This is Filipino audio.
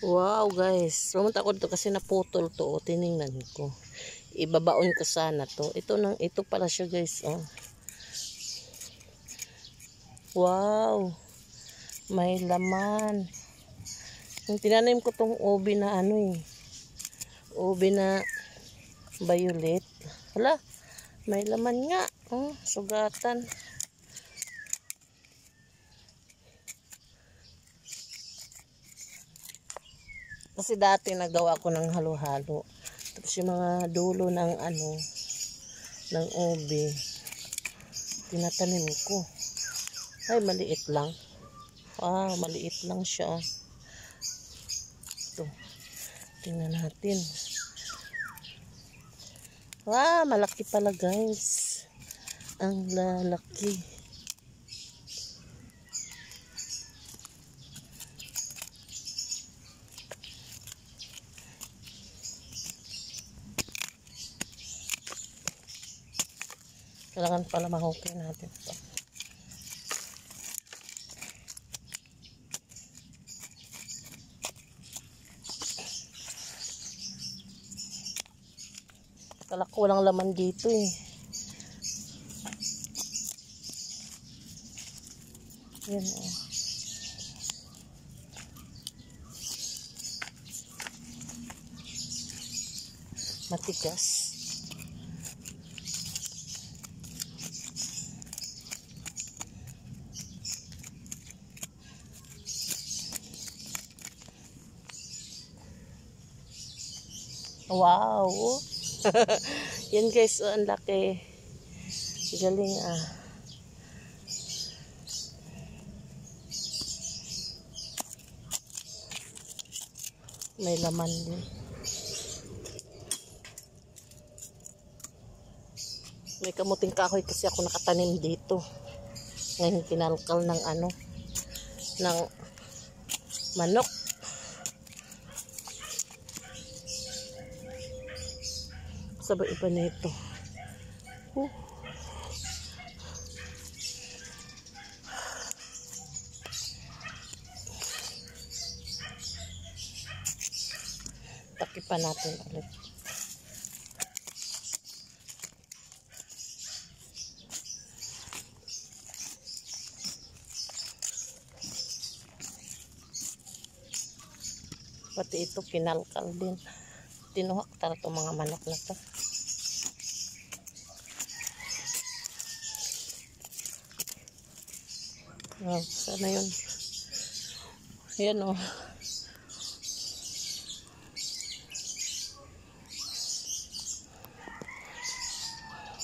Wow guys, pumunta ko dito kasi naputol to, oh. Tiningnan ko. Ibabaon ko sana to. Ito pala siya guys, oh. Wow. May laman. Yung tinanim ko tong ubi na ano eh. Ubi na violet. Hala, may laman nga. Oh, sugatan. Kasi dati nagawa ko ng halo-halo. Tapos yung mga dulo ng ano, ng ubi, tinatanim ko. Ay, maliit lang. Ah, maliit lang siya. Ito. Tingnan natin. Ah, malaki pala guys. Ang lalaki. Kailangan pala mahukay natin ito. Kala ko walang laman dito eh. Yan oh. Matigas. Wow. Yan guys, oh, ang laki. Galing ah. May laman din. May kamuting kahoy kasi ako nakatanim dito. Ngayon kinalkal ng ano, ng manok. Sabay iba nito. Takipan natin ulit. Pati ito kinalkal din. Tinuhak tara itong mga manok na to. Wow, sana yun. Yan o.